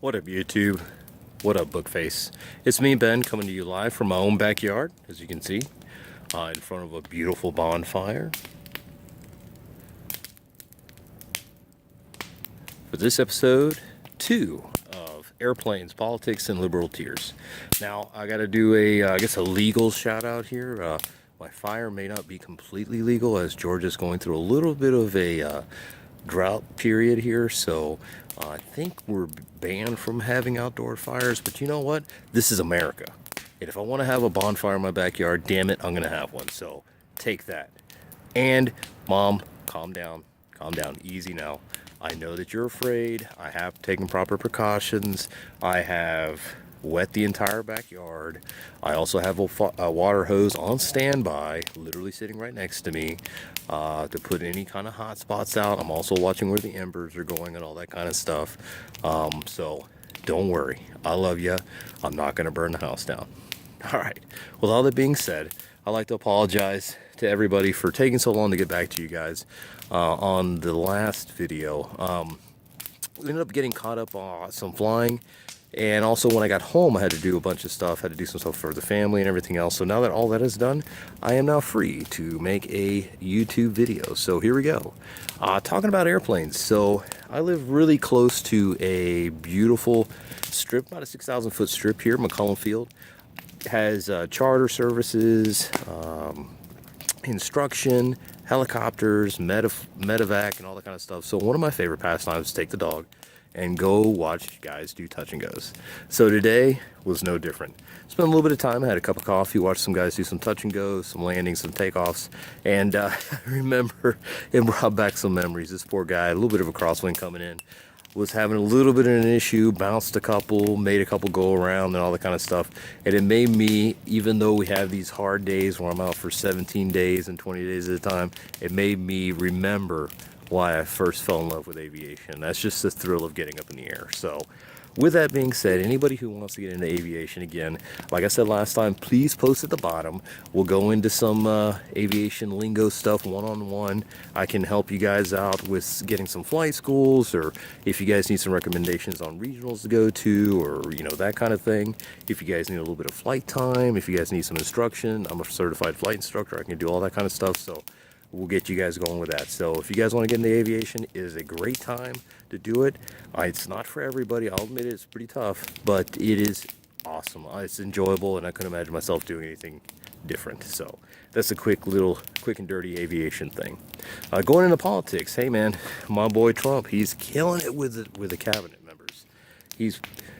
What up, YouTube? What up, Bookface? It's me, Ben, coming to you live from my own backyard, as you can see, in front of a beautiful bonfire. For this episode 2 of Airplanes, Politics, and Liberal Tears. Now, I got to do I guess a legal shout out here. My fire may not be completely legal, as Georgia's going through a little bit of a drought period here, so I think we're banned from having outdoor fires. But you know what? This is America, and if I want to have a bonfire in my backyard, damn it, I'm gonna have one. So take that. And Mom, calm down, easy now. I know that you're afraid. I have taken proper precautions. I have wet the entire backyard. I also have a water hose on standby, literally sitting right next to me, to put any kind of hot spots out. I'm also watching where the embers are going and all that kind of stuff. So don't worry. I love you. I'm not going to burn the house down. All right. With all that being said, I'd like to apologize to everybody for taking so long to get back to you guys on the last video. We ended up getting caught up on some flying. And also when I got home, I had to do a bunch of stuff, had to do some stuff for the family and everything else. So now that all that is done, I am now free to make a YouTube video. So here we go. Talking about airplanes. So I live really close to a beautiful strip, about a 6,000 foot strip here, McCollum Field. It has charter services, instruction, helicopters, medevac, and all that kind of stuff. So one of my favorite pastimes is take the dog and go watch guys do touch and goes. So today was no different. Spent a little bit of time, I had a cup of coffee, watched some guys do some touch and goes, some landings, some takeoffs, and I remember it brought back some memories. This poor guy, a little bit of a crosswind coming in, was having a little bit of an issue, bounced a couple, made a couple go around and all that kind of stuff. And it made me, even though we have these hard days where I'm out for 17 days and 20 days at a time, it made me remember why I first fell in love with aviation. That's just the thrill of getting up in the air. So with that being said, anybody who wants to get into aviation, again, like I said last time, please post at the bottom. We'll go into some aviation lingo stuff one-on-one. I can help you guys out with getting some flight schools, or if you guys need some recommendations on regionals to go to, or that kind of thing. If you guys need a little bit of flight time, if you guys need some instruction, I'm a certified flight instructor. I can do all that kind of stuff. So we'll get you guys going with that. So if you guys want to get into aviation, it is a great time to do it. It's not for everybody. I'll admit it's pretty tough, but it is awesome. It's enjoyable, and I couldn't imagine myself doing anything different. So that's a quick and dirty aviation thing. Going into politics, hey man, my boy Trump, he's killing it with the cabinet members. He's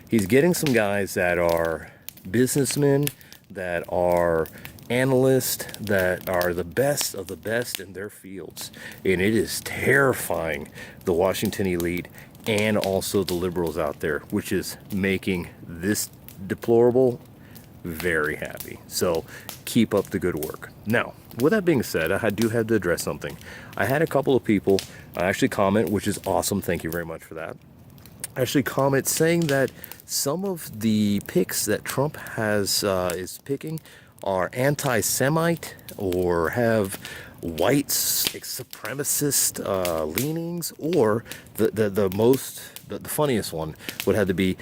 getting some guys that are businessmen, that are analysts, that are the best of the best in their fields, and it is terrifying the Washington elite and also the liberals out there, which is making this deplorable very happy. So keep up the good work. Now, with that being said, I do have to address something. I had a couple of people actually comment, which is awesome. Thank you very much for that. Actually comment saying that some of the picks that Trump is picking are anti-Semite or have white supremacist leanings, or the funniest one would have to be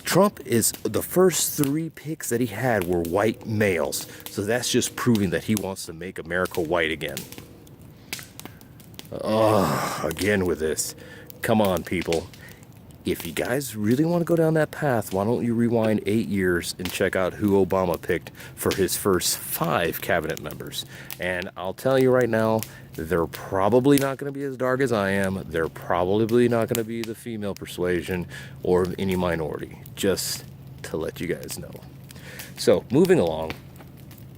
Trump is the first 3 picks that he had were white males. So that's just proving that he wants to make America white again. Again with this. Come on, people. If you guys really want to go down that path, why don't you rewind 8 years and check out who Obama picked for his first 5 cabinet members. And I'll tell you right now, they're probably not going to be as dark as I am. They're probably not going to be the female persuasion or any minority, just to let you guys know. So moving along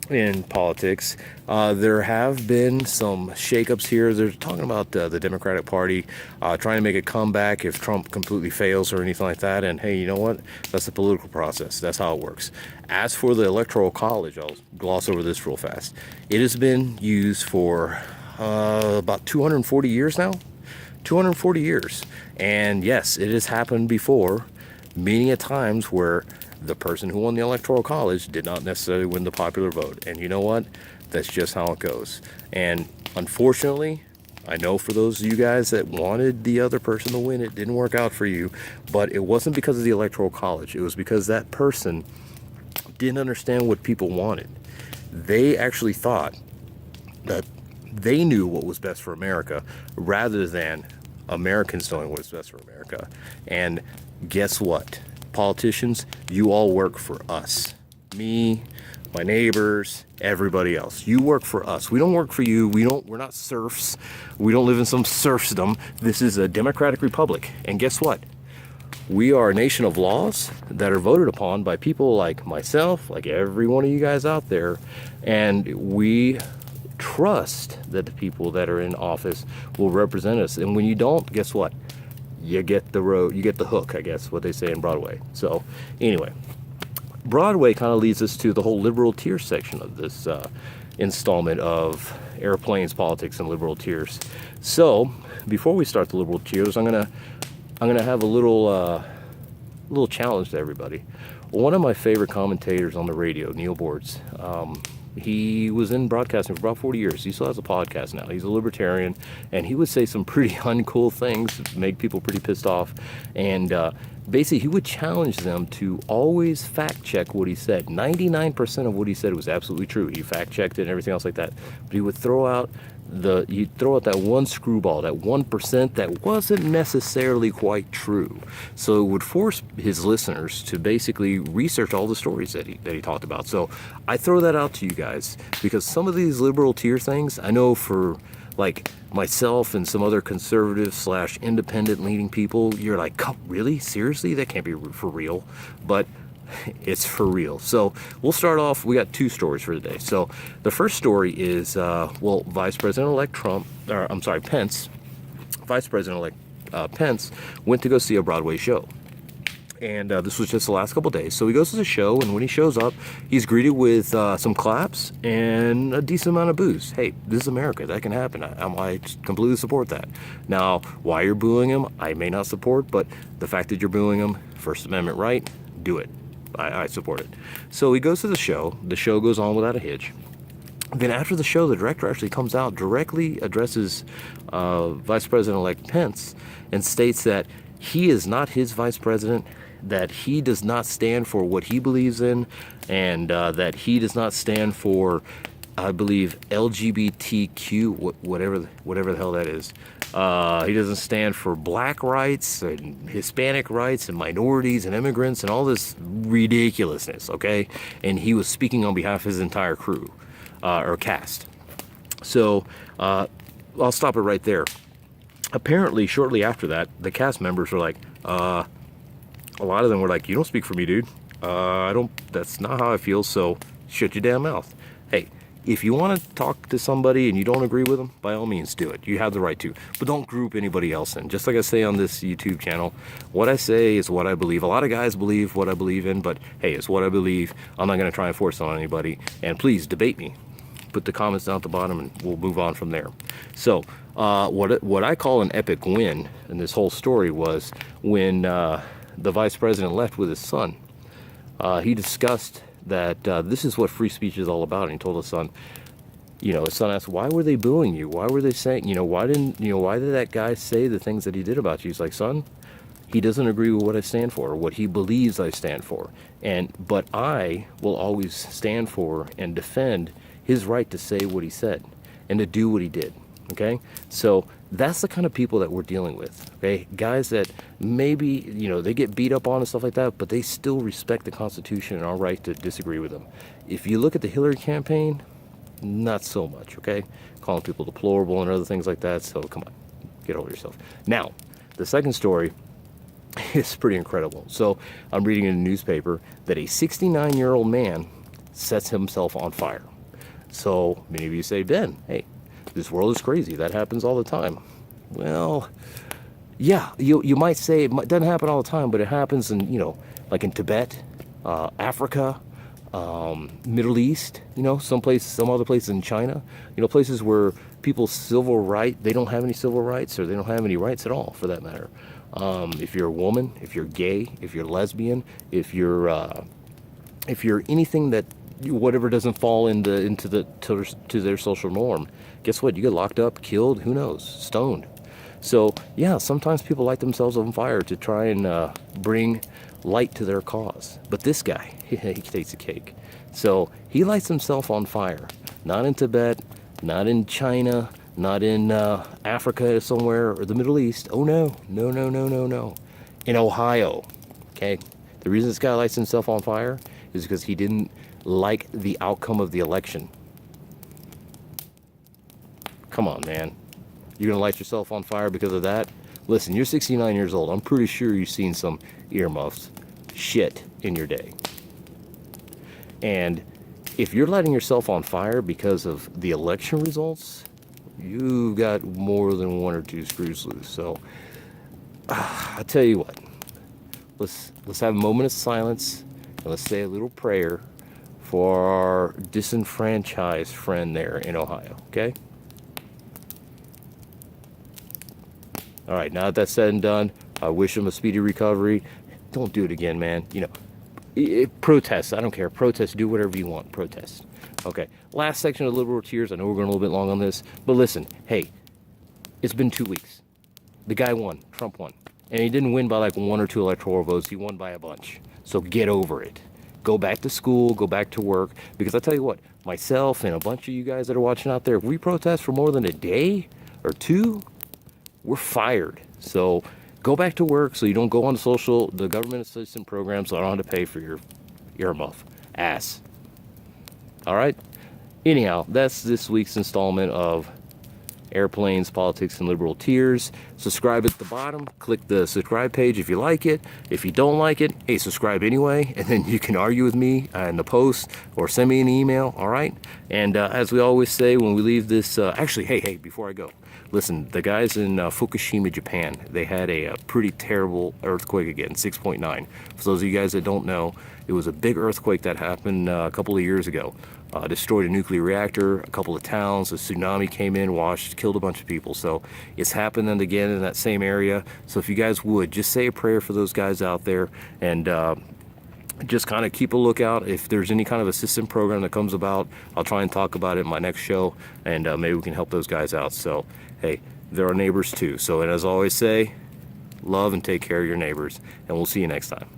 in politics, there have been some shakeups here. They're talking about the Democratic Party trying to make a comeback if Trump completely fails or anything like that. And hey, you know what? That's the political process. That's how it works. As for the Electoral College, I'll gloss over this real fast. It has been used for about 240 years now. 240 years. And yes, it has happened before, many a times where the person who won the Electoral College did not necessarily win the popular vote. And you know what? That's just how it goes. And unfortunately, I know for those of you guys that wanted the other person to win, it didn't work out for you, but it wasn't because of the Electoral College. It was because that person didn't understand what people wanted. They actually thought that they knew what was best for America rather than Americans knowing what is best for America. And guess what? Politicians, you all work for us. Me, my neighbors, everybody else. You work for us. We don't work for you. We're not serfs. We don't live in some serfdom. This is a democratic republic. And guess what? We are a nation of laws that are voted upon by people like myself, like every one of you guys out there. And we trust that the people that are in office will represent us. And when you don't, guess what? You get the hook, I guess, what they say in Broadway. So anyway, Broadway kind of leads us to the whole liberal tier section of this installment of Airplanes, Politics, and Liberal Tiers. So before we start the liberal tiers, I'm gonna have a little challenge to everybody. One of my favorite commentators on the radio, Neil Boards, he was in broadcasting for about 40 years. He still has a podcast now. He's a libertarian, and he would say some pretty uncool things, make people pretty pissed off. And basically, he would challenge them to always fact check what he said. 99% of what he said was absolutely true. He fact checked it and everything else like that. But he would throw out that one screwball, that 1% that wasn't necessarily quite true. So it would force his listeners to basically research all the stories that he talked about. So I throw that out to you guys because some of these liberal tier things, I know for like myself and some other conservative / independent leaning people, you're like, oh, really? Seriously? That can't be for real. But it's for real. So we'll start off. We got 2 stories for today. So the first story is, Vice President-elect Pence, Vice President-elect Pence went to go see a Broadway show. And this was just the last couple days. So he goes to the show, and when he shows up, he's greeted with some claps and a decent amount of boos. Hey, this is America. That can happen. I completely support that. Now, why you're booing him, I may not support, but the fact that you're booing him, First Amendment right, do it. I support it. So he goes to the show. The show goes on without a hitch. Then after the show, the director actually comes out, directly addresses Vice President-elect Pence and states that he is not his vice president, that he does not stand for what he believes in, and that he does not stand for, I believe, LGBTQ, whatever the hell that is. He doesn't stand for black rights and Hispanic rights and minorities and immigrants and all this ridiculousness, okay? And he was speaking on behalf of his entire crew, or cast. So I'll stop it right there. Apparently, shortly after that, the cast members were like, a lot of them were like, you don't speak for me, dude. That's not how I feel, so shut your damn mouth. Hey, if you want to talk to somebody and you don't agree with them, by all means do it. You have the right to. But don't group anybody else in. Just like I say on this YouTube channel, what I say is what I believe. A lot of guys believe what I believe in, but hey, it's what I believe. I'm not going to try and force it on anybody. And please debate me. Put the comments down at the bottom and we'll move on from there. So what I call an epic win in this whole story was when the vice president left with his son. He discussed that this is what free speech is all about. And he told his son, his son asked, why were they booing you? Why were they saying, why did that guy say the things that he did about you? He's like, son, he doesn't agree with what I stand for, or what he believes I stand for. But I will always stand for and defend his right to say what he said and to do what he did. Okay? So that's the kind of people that we're dealing with. Okay? Guys that maybe, they get beat up on and stuff like that, but they still respect the Constitution and our right to disagree with them. If you look at the Hillary campaign, not so much, okay? Calling people deplorable and other things like that. So come on, get over yourself. Now, the second story is pretty incredible. So I'm reading in a newspaper that a 69-year-old man sets himself on fire. So many of you say, Ben, hey, this world is crazy. That happens all the time. Well, yeah, you might say it doesn't happen all the time, but it happens in, like in Tibet, Africa, Middle East, some other places in China, places where people's civil right, they don't have any civil rights, or they don't have any rights at all, for that matter. If you're a woman, if you're gay, if you're lesbian, if you're anything that whatever doesn't fall to their social norm, guess what? You get locked up, killed, who knows, stoned. So yeah, sometimes people light themselves on fire to try and bring light to their cause. But this guy, he takes the cake. So he lights himself on fire. Not in Tibet, not in China, not in Africa somewhere or the Middle East. Oh no, no, no, no, no, no. In Ohio. Okay. The reason this guy lights himself on fire is because he didn't like the outcome of the election. Come on, man. You're gonna light yourself on fire because of that? Listen, you're 69 years old. I'm pretty sure you've seen some earmuffs shit in your day. And if you're lighting yourself on fire because of the election results, you've got more than one or two screws loose. So I tell you what, let's have a moment of silence and let's say a little prayer for our disenfranchised friend there in Ohio, okay? All right, now that that's said and done, I wish him a speedy recovery. Don't do it again, man. You know, protest. I don't care. Protest. Do whatever you want. Protest. Okay. Last section of Liberal Tears. I know we're going a little bit long on this, but listen. Hey, it's been 2 weeks. The guy won. Trump won, and he didn't win by like 1 or 2 electoral votes. He won by a bunch. So get over it. Go back to school. Go back to work. Because I tell you what, myself and a bunch of you guys that are watching out there, if we protest for more than a day or two, we're fired. So go back to work so you don't go on the government assistance program, so I don't have to pay for your earmuff ass. All right. Anyhow, that's this week's installment of Airplanes, Politics, and Liberal Tears. Subscribe at the bottom. Click the subscribe page if you like it. If you don't like it, hey, subscribe anyway, and then you can argue with me in the post or send me an email. All right. And as we always say when we leave this, actually, hey, before I go, listen, the guys in Fukushima, Japan, they had a pretty terrible earthquake again, 6.9. For those of you guys that don't know, it was a big earthquake that happened a couple of years ago. Destroyed a nuclear reactor, a couple of towns, a tsunami came in, killed a bunch of people. So it's happening again in that same area. So if you guys would, just say a prayer for those guys out there, and just kind of keep a lookout. If there's any kind of assistance program that comes about, I'll try and talk about it in my next show, and maybe we can help those guys out. So, hey, they're our neighbors too. So, and as I always say, love and take care of your neighbors, and we'll see you next time.